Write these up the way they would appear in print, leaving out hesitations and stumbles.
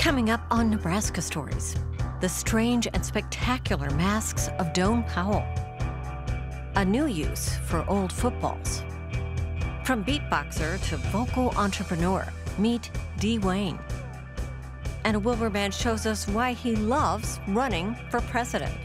Coming up on Nebraska Stories, the strange and spectacular masks of Doane Powell. A new use for old footballs. From beatboxer to vocal entrepreneur, meet Dee Wayne. And a Wilbur man shows us why he loves running for president.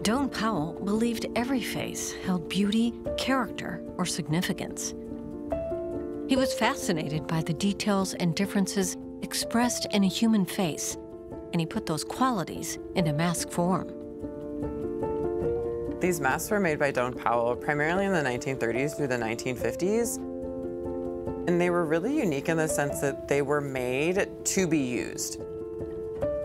Doane Powell believed every face held beauty, character, or significance. He was fascinated by the details and differences expressed in a human face, and he put those qualities into mask form. These masks were made by Doane Powell primarily in the 1930s through the 1950s. And they were really unique in the sense that they were made to be used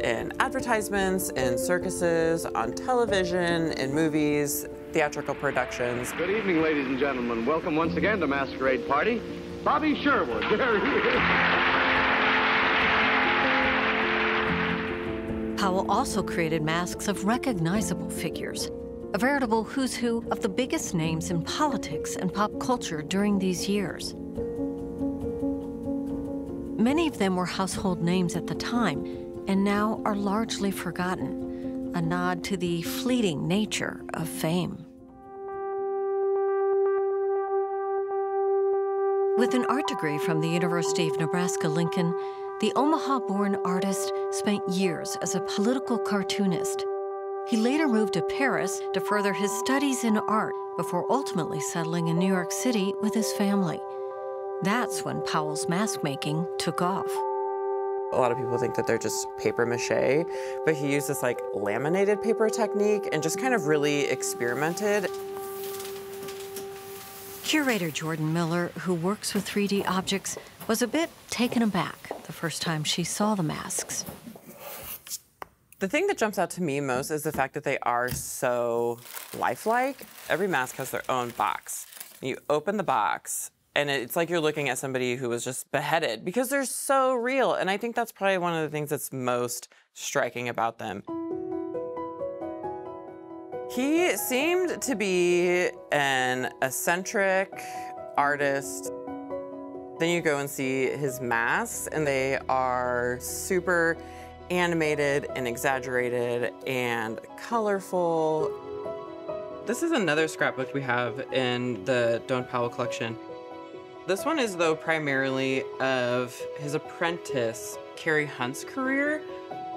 in advertisements, in circuses, on television, in movies, theatrical productions. Good evening, ladies and gentlemen. Welcome once again to Masquerade Party. Bobby Sherwood, there he is. Powell also created masks of recognizable figures, a veritable who's who of the biggest names in politics and pop culture during these years. Many of them were household names at the time, and now are largely forgotten, a nod to the fleeting nature of fame. With an art degree from the University of Nebraska-Lincoln, the Omaha-born artist spent years as a political cartoonist. He later moved to Paris to further his studies in art before ultimately settling in New York City with his family. That's when Powell's mask making took off. A lot of people think that they're just paper mache, but he used this like laminated paper technique and just kind of really experimented. Curator Jordan Miller, who works with 3D objects, was a bit taken aback the first time she saw the masks. The thing that jumps out to me most is the fact that they are so lifelike. Every mask has their own box. You open the box, and it's like you're looking at somebody who was just beheaded because they're so real. And I think that's probably one of the things that's most striking about them. He seemed to be an eccentric artist. Then you go and see his masks, and they are super animated and exaggerated and colorful. This is another scrapbook we have in the Doane Powell collection. This one is, though, primarily of his apprentice, Carrie Hunt's career.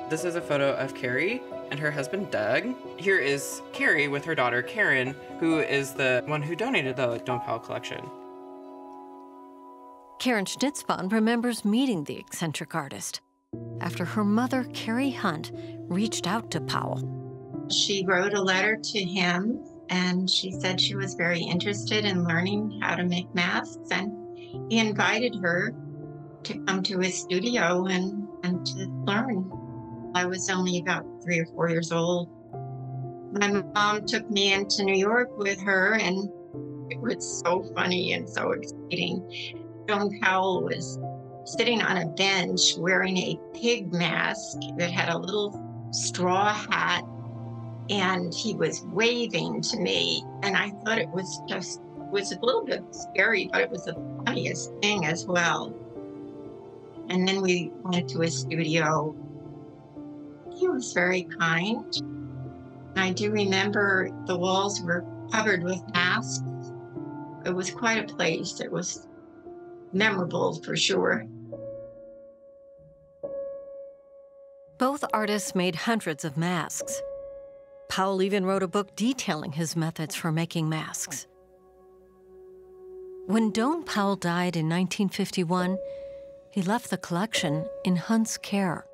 This is a photo of Carrie and her husband, Doug. Here is Carrie with her daughter, Karen, who is the one who donated the Doane Powell collection. Karen Schnitzbahn remembers meeting the eccentric artist after her mother, Carrie Hunt, reached out to Powell. She wrote a letter to him, and she said she was very interested in learning how to make masks, and he invited her to come to his studio and to learn. I was only about 3 or 4 years old. My mom took me into New York with her, and it was so funny and so exciting. Doane Powell was sitting on a bench wearing a pig mask that had a little straw hat, and he was waving to me, and I thought it was a little bit scary, but it was the funniest thing as well. And then we went to his studio. He was very kind. I do remember the walls were covered with masks. It was quite a place. It was memorable for sure. Both artists made hundreds of masks. Powell even wrote a book detailing his methods for making masks. When Doane Powell died in 1951, he left the collection in Hunt's care.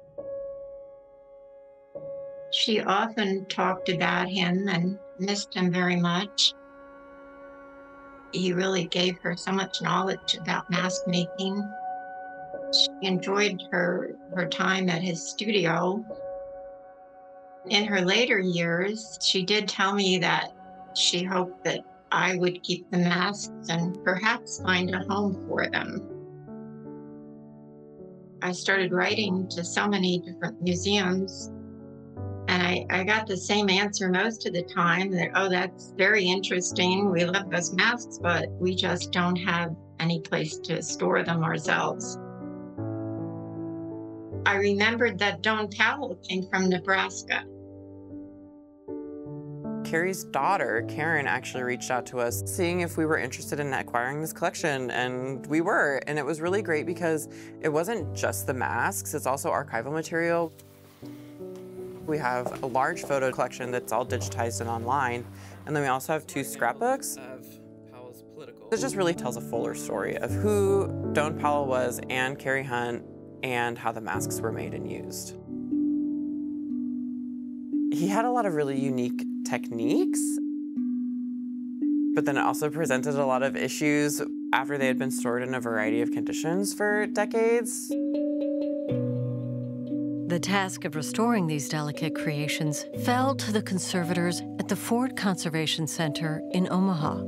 She often talked about him and missed him very much. He really gave her so much knowledge about mask making. She enjoyed her time at his studio. In her later years, she did tell me that she hoped that I would keep the masks and perhaps find a home for them. I started writing to so many different museums, and I got the same answer most of the time that, oh, that's very interesting. We love those masks, but we just don't have any place to store them ourselves. I remembered that Doane Powell came from Nebraska. Carrie's daughter, Karen, actually reached out to us seeing if we were interested in acquiring this collection, and we were. And it was really great because it wasn't just the masks, it's also archival material. We have a large photo collection that's all digitized and online, and then we also have 2 scrapbooks. It just really tells a fuller story of who Doane Powell was and Carrie Hunt and how the masks were made and used. He had a lot of really unique techniques, but then it also presented a lot of issues after they had been stored in a variety of conditions for decades. The task of restoring these delicate creations fell to the conservators at the Ford Conservation Center in Omaha.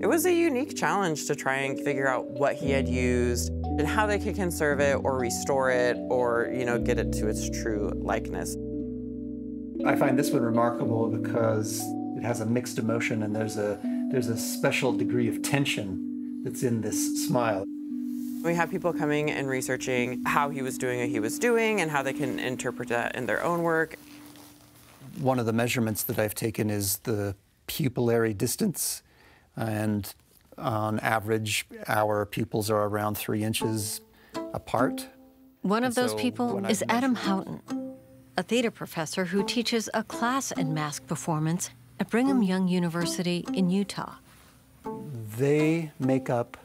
It was a unique challenge to try and figure out what he had used and how they could conserve it or restore it or, get it to its true likeness. I find this one remarkable because it has a mixed emotion, and there's a special degree of tension that's in this smile. We have people coming and researching how he was doing what he was doing and how they can interpret that in their own work. One of the measurements that I've taken is the pupillary distance, and on average, our pupils are around 3 inches apart. One of those people is Adam Houghton, a theater professor who teaches a class in mask performance at Brigham Young University in Utah. They make up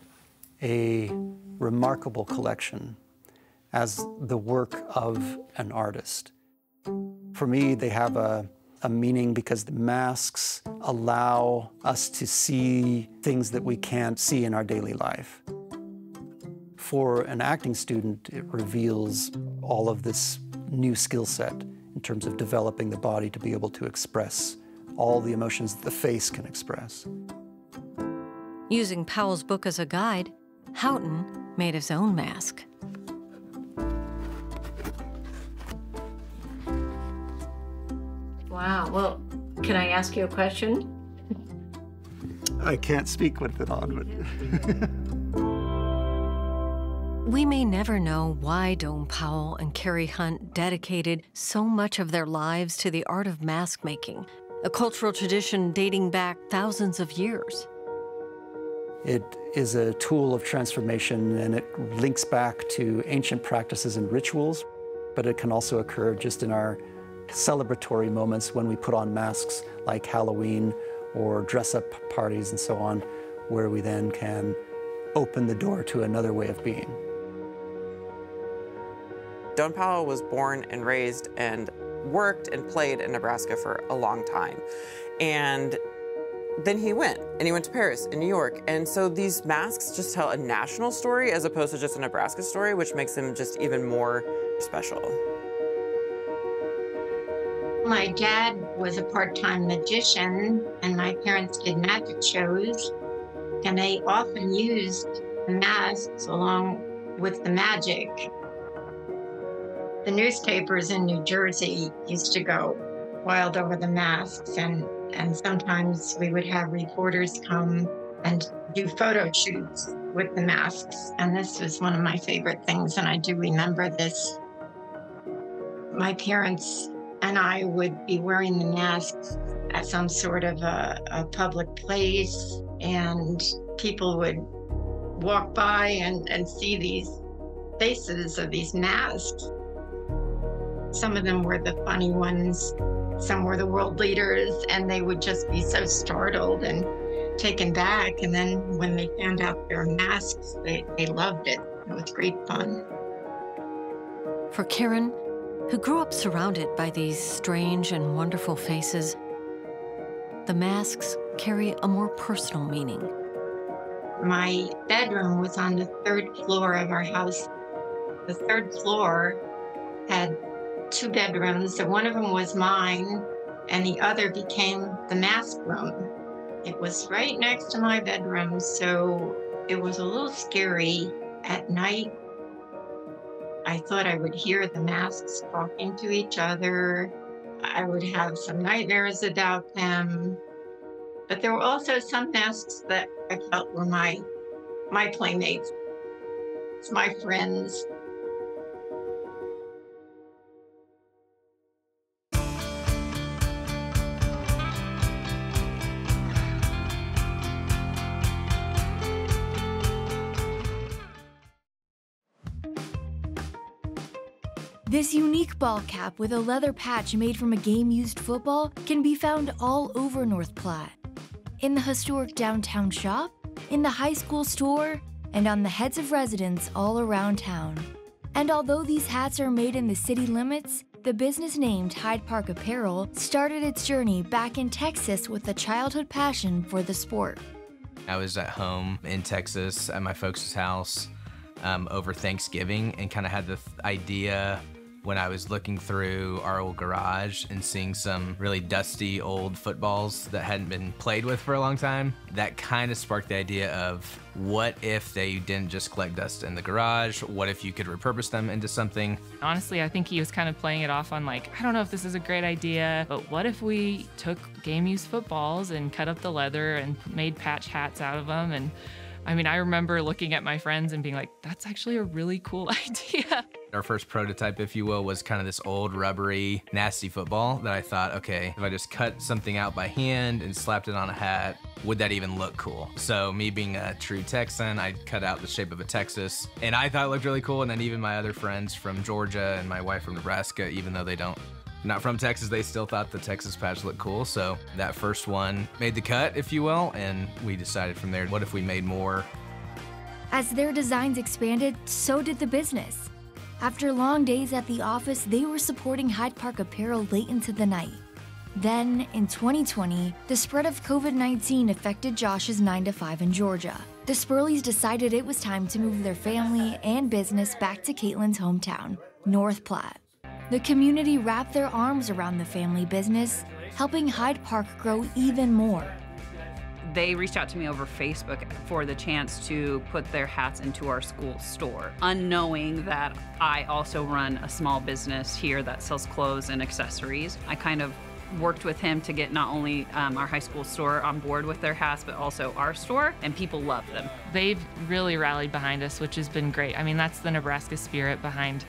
a remarkable collection as the work of an artist. For me, they have a meaning because the masks allow us to see things that we can't see in our daily life. For an acting student, it reveals all of this new skill set in terms of developing the body to be able to express all the emotions that the face can express. Using Powell's book as a guide, Houghton made his own mask. Wow, well, can I ask you a question? I can't speak with it on, but... We may never know why Doane Powell and Carrie Hunt dedicated so much of their lives to the art of mask making, a cultural tradition dating back thousands of years. It is a tool of transformation, and it links back to ancient practices and rituals, but it can also occur just in our celebratory moments when we put on masks like Halloween or dress-up parties and so on, where we then can open the door to another way of being. Doane Powell was born and raised and worked and played in Nebraska for a long time. And then he went to Paris and New York. And so these masks just tell a national story as opposed to just a Nebraska story, which makes them just even more special. My dad was a part-time magician, and my parents did magic shows, and they often used the masks along with the magic. The newspapers in New Jersey used to go wild over the masks, and sometimes we would have reporters come and do photo shoots with the masks, and this was one of my favorite things, and I do remember this. My parents and I would be wearing the masks at some sort of a public place, and people would walk by and see these faces of these masks. Some of them were the funny ones. some were the world leaders, and they would just be so startled and taken back. And then when they found out their masks, they loved it. It was great fun. For Karen, who grew up surrounded by these strange and wonderful faces, the masks carry a more personal meaning. My bedroom was on the 3rd floor of our house. The 3rd floor had 2 bedrooms. So one of them was mine, and the other became the mask room. It was right next to my bedroom, so it was a little scary at night. I thought I would hear the masks talking to each other. I would have some nightmares about them. But there were also some masks that I felt were my playmates, my friends. This unique ball cap with a leather patch made from a game-used football can be found all over North Platte. In the historic downtown shop, in the high school store, and on the heads of residents all around town. And although these hats are made in the city limits, the business named Hyde Park Apparel started its journey back in Texas with a childhood passion for the sport. I was at home in Texas at my folks' house over Thanksgiving and kind of had the idea when I was looking through our old garage and seeing some really dusty old footballs that hadn't been played with for a long time. That kind of sparked the idea of what if they didn't just collect dust in the garage? What if you could repurpose them into something? Honestly, I think he was kind of playing it off on like, I don't know if this is a great idea, but what if we took game-used footballs and cut up the leather and made patch hats out of them? And I mean, I remember looking at my friends and being like, that's actually a really cool idea. Our first prototype, if you will, was kind of this old rubbery, nasty football that I thought, okay, if I just cut something out by hand and slapped it on a hat, would that even look cool? So me being a true Texan, I cut out the shape of a Texas, and I thought it looked really cool. And then even my other friends from Georgia and my wife from Nebraska, even though they're not from Texas, they still thought the Texas patch looked cool. So that first one made the cut, if you will, and we decided from there, what if we made more? As their designs expanded, so did the business. After long days at the office, they were supporting Hyde Park Apparel late into the night. Then, in 2020, the spread of COVID-19 affected Josh's 9-to-5 in Georgia. The Spurleys decided it was time to move their family and business back to Caitlin's hometown, North Platte. The community wrapped their arms around the family business, helping Hyde Park grow even more. They reached out to me over Facebook for the chance to put their hats into our school store, unknowing that I also run a small business here that sells clothes and accessories. I kind of worked with him to get not only our high school store on board with their hats, but also our store, and people love them. They've really rallied behind us, which has been great. I mean, that's the Nebraska spirit behind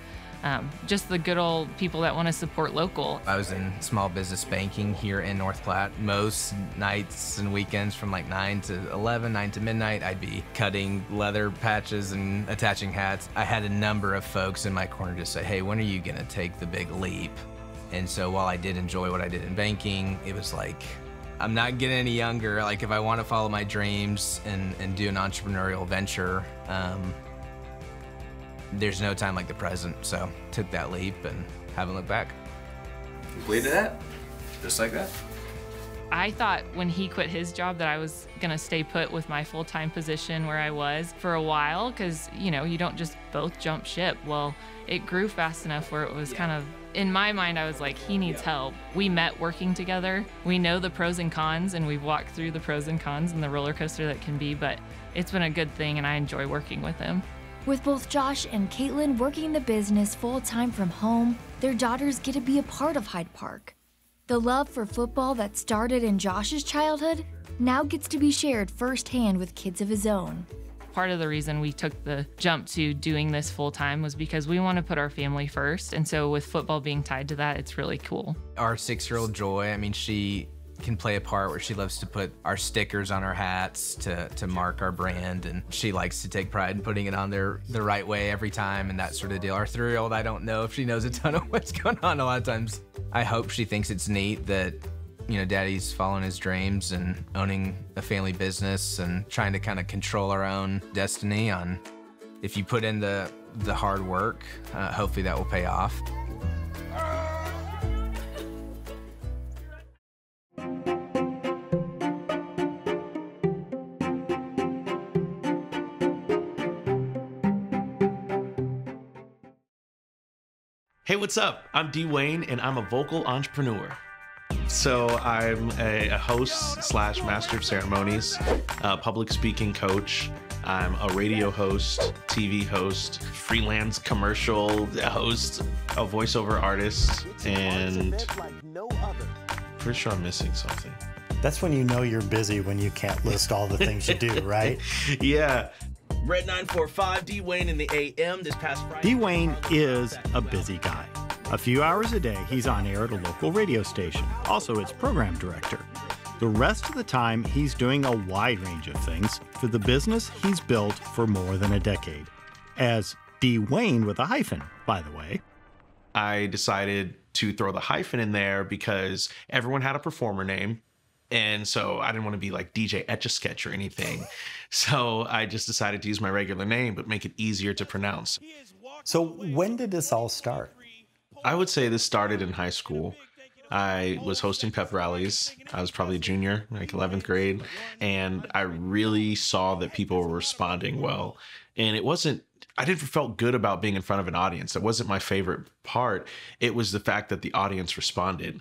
just the good old people that want to support local. I was in small business banking here in North Platte. Most nights and weekends from like 9 to 11, 9 to midnight, I'd be cutting leather patches and attaching hats. I had a number of folks in my corner just say, hey, when are you gonna take the big leap? And so while I did enjoy what I did in banking, it was like, I'm not getting any younger. Like if I want to follow my dreams and do an entrepreneurial venture, there's no time like the present, so took that leap and haven't looked back. Completed that, just like that. I thought when he quit his job that I was gonna stay put with my full-time position where I was for a while, because you know, you don't just both jump ship. Well, it grew fast enough where it was kind of, in my mind, I was like, he needs help. We met working together. We know the pros and cons, and we've walked through the pros and cons and the roller coaster that can be, but it's been a good thing, and I enjoy working with him. With both Josh and Caitlin working the business full-time from home, their daughters get to be a part of Hyde Park. The love for football that started in Josh's childhood now gets to be shared firsthand with kids of his own. Part of the reason we took the jump to doing this full-time was because we want to put our family first, and so with football being tied to that, it's really cool. Our 6-year-old Joy, I mean, she can play a part where she loves to put our stickers on our hats to mark our brand, and she likes to take pride in putting it on there the right way every time and that sort of deal. Our 3-year-old, I don't know if she knows a ton of what's going on a lot of times. I hope she thinks it's neat that, you know, Daddy's following his dreams and owning a family business and trying to kind of control our own destiny. On if you put in the hard work, hopefully that will pay off. Hey, what's up? I'm D. Wayne, and I'm a vocal entrepreneur. So I'm a host / master of ceremonies, a public speaking coach. I'm a radio host, TV host, freelance commercial host, a voiceover artist, and pretty sure I'm missing something. That's when you know you're busy, when you can't list all the things you do, right? Yeah. Red 945, D. Wayne in the AM this past Friday. D. Wayne is a busy guy. A few hours a day, he's on air at a local radio station, also its program director. The rest of the time, he's doing a wide range of things for the business he's built for more than a decade. As D. Wayne with a hyphen, by the way. I decided to throw the hyphen in there because everyone had a performer name. And so I didn't want to be like DJ Etch-a-Sketch or anything. So I just decided to use my regular name, but make it easier to pronounce. So when did this all start? I would say this started in high school. I was hosting pep rallies. I was probably a junior, like 11th grade. And I really saw that people were responding well. And I didn't felt good about being in front of an audience. That wasn't my favorite part. It was the fact that the audience responded.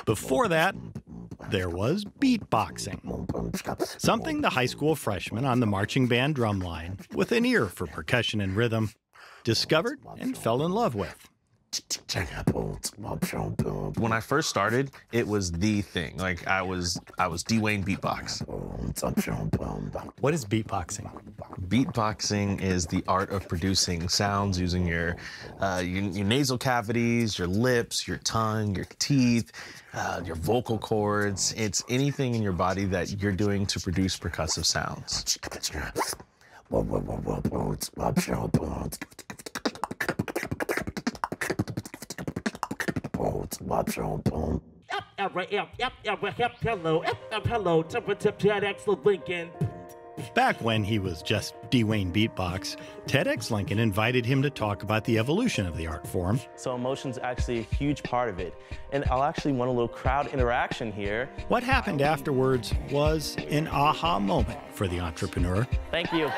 Before that, there was beatboxing, something the high school freshman on the marching band drumline, with an ear for percussion and rhythm, discovered and fell in love with. When I first started, it was the thing. Like I was D. Wayne Beatbox. What is beatboxing? Beatboxing is the art of producing sounds using your nasal cavities, your lips, your tongue, your teeth, your vocal cords. It's anything in your body that you're doing to produce percussive sounds. Hello, TEDx Lincoln. Back when he was just D. Wayne Beatbox, TEDx Lincoln invited him to talk about the evolution of the art form. So emotion's actually a huge part of it. And I'll actually want a little crowd interaction here. What happened afterwards was an aha moment for the entrepreneur. Thank you.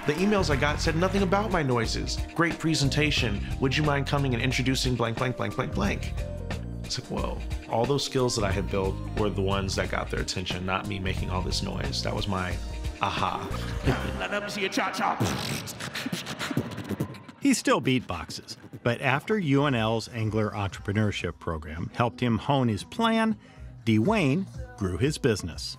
The emails I got said nothing about my noises. Great presentation. Would you mind coming and introducing blank, blank, blank, blank, blank? It's like, whoa. All those skills that I had built were the ones that got their attention, not me making all this noise. That was my aha. Let them see a cha-cha. He still beatboxes, but after UNL's Angler Entrepreneurship Program helped him hone his plan, D. Wayne grew his business.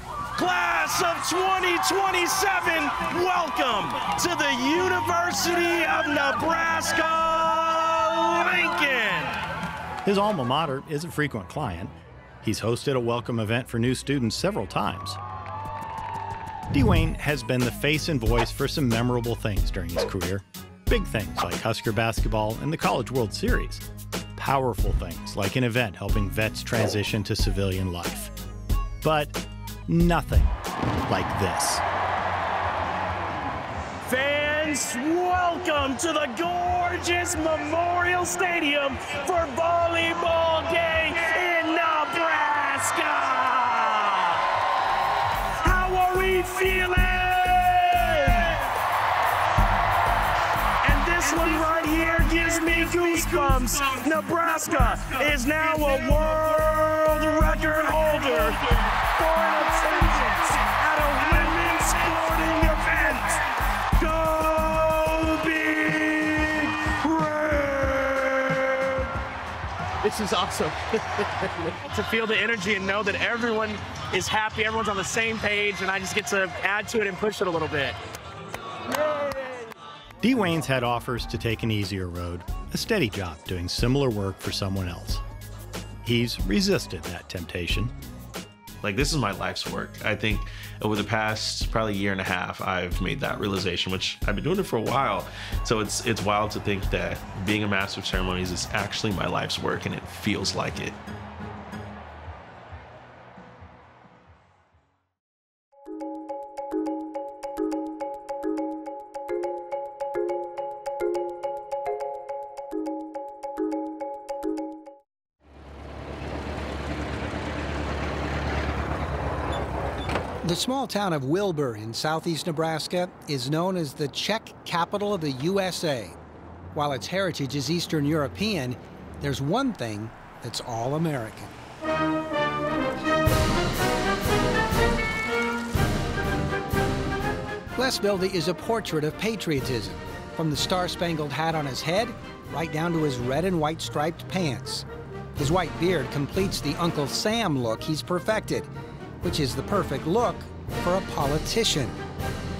Class of 2027, welcome to the University of Nebraska, Lincoln. His alma mater is a frequent client. He's hosted a welcome event for new students several times. D. Wayne has been the face and voice for some memorable things during his career. Big things like Husker basketball and the College World Series. Powerful things like an event helping vets transition to civilian life. But nothing like this. Fans, welcome to the gorgeous Memorial Stadium for Volleyball Day in Nebraska. How are we feeling? And this one right here gives me goosebumps. Nebraska is now a world record holder for an attendance at a women's sporting event. Go Big Red! This is awesome. To feel the energy and know that everyone is happy, everyone's on the same page, and I just get to add to it and push it a little bit. Yay! Dwayne's had offers to take an easier road, a steady job doing similar work for someone else. He's resisted that temptation. Like, this is my life's work. I think over the past probably year and a half, I've made that realization, which I've been doing it for a while. So it's wild to think that being a master of ceremonies is actually my life's work, and it feels like it. The small town of Wilbur in southeast Nebraska is known as the Czech capital of the USA. While its heritage is Eastern European, there's one thing that's all American. Les Vilde is a portrait of patriotism, from the star-spangled hat on his head right down to his red and white striped pants. His white beard completes the Uncle Sam look he's perfected, which is the perfect look for a politician.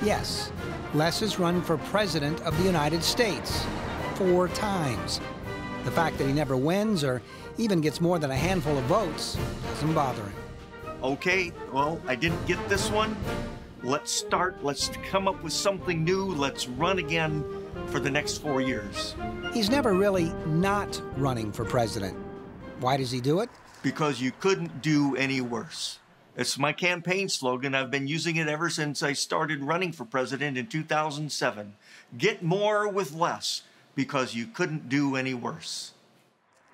Yes, Les has run for President of the United States 4 times. The fact that he never wins or even gets more than a handful of votes doesn't bother him. Okay, well, I didn't get this one. Let's start. Let's come up with something new. Let's run again for the next 4 years. He's never really not running for president. Why does he do it? Because you couldn't do any worse. It's my campaign slogan. I've been using it ever since I started running for president in 2007. Get more with less, because you couldn't do any worse.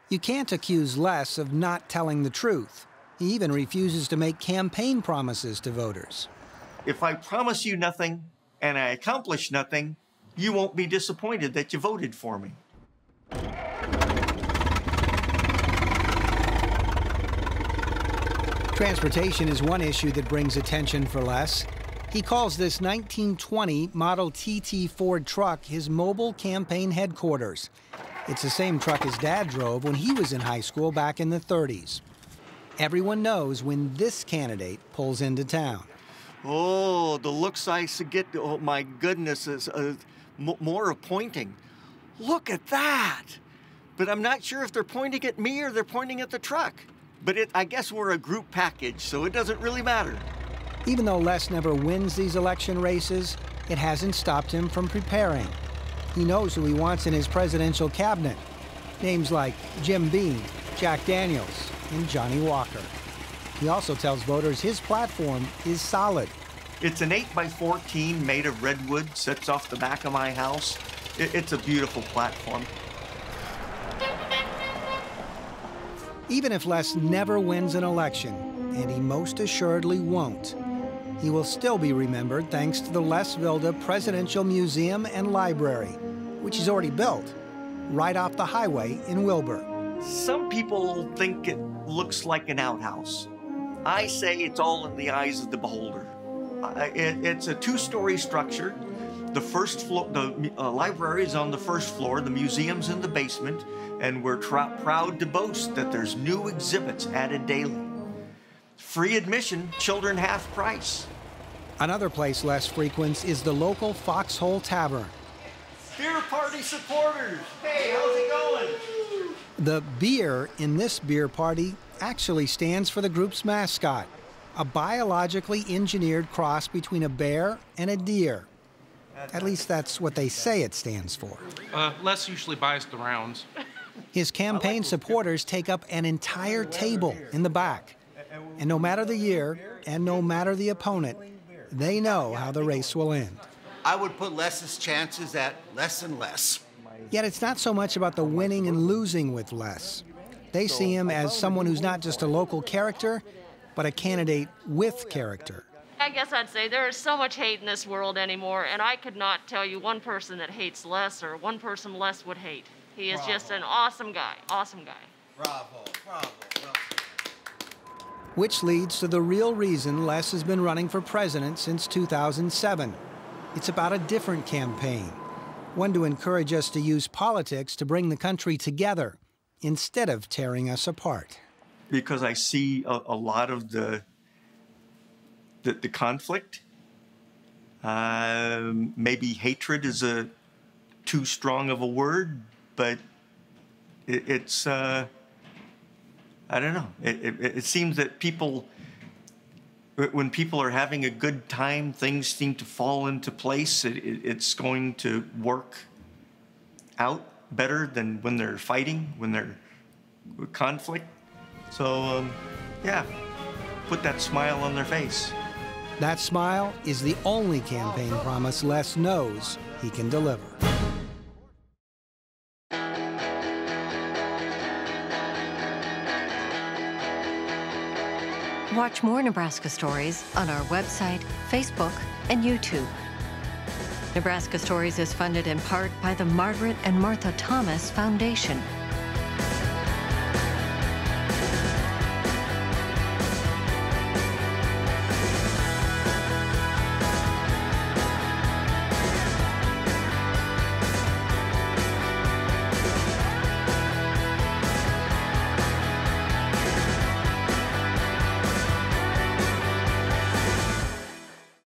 You can't accuse Les of not telling the truth. He even refuses to make campaign promises to voters. If I promise you nothing and I accomplish nothing, you won't be disappointed that you voted for me. Transportation is one issue that brings attention for Les. He calls this 1920 Model TT Ford truck his mobile campaign headquarters. It's the same truck his dad drove when he was in high school back in the 30s. Everyone knows when this candidate pulls into town. Oh, the looks I get, oh my goodness, is more of pointing. Look at that! But I'm not sure if they're pointing at me or they're pointing at the truck. But I guess we're a group package, so it doesn't really matter. Even though Les never wins these election races, it hasn't stopped him from preparing. He knows who he wants in his presidential cabinet. Names like Jim Beam, Jack Daniels, and Johnny Walker. He also tells voters his platform is solid. It's an 8x14 made of redwood, sits off the back of my house. It's a beautiful platform. Even if Les never wins an election, and he most assuredly won't, he will still be remembered thanks to the Les Vilde Presidential Museum and Library, which is already built right off the highway in Wilbur. Some people think it looks like an outhouse. I say it's all in the eyes of the beholder. It's a 2-story structure. The first floor, the library is on the first floor, the museum's in the basement, and we're proud to boast that there's new exhibits added daily. Free admission, children half price. Another place Les frequents is the local Foxhole Tavern. Beer party supporters, hey, how's it going? The beer in this beer party actually stands for the group's mascot, a biologically engineered cross between a bear and a deer. At least that's what they say it stands for. Les usually buys the rounds. His campaign supporters take up an entire table in the back. And no matter the year and no matter the opponent, they know how the race will end. I would put Les's chances at less and less. Yet it's not so much about the winning and losing with Les. They see him as someone who's not just a local character, but a candidate with character. I guess I'd say there is so much hate in this world anymore, and I could not tell you one person that hates Les or one person Les would hate. He is just an awesome guy, awesome guy. Bravo, bravo, bravo. Which leads to the real reason Les has been running for president since 2007. It's about a different campaign, one to encourage us to use politics to bring the country together instead of tearing us apart. Because I see a lot of the conflict. Maybe hatred is a too strong of a word, but it's I don't know. It seems that people, when people are having a good time, things seem to fall into place. It's going to work out better than when they're fighting, when they're conflict. So, yeah, put that smile on their face. That smile is the only campaign promise Les knows he can deliver. Watch more Nebraska Stories on our website, Facebook, and YouTube. Nebraska Stories is funded in part by the Margaret and Martha Thomas Foundation.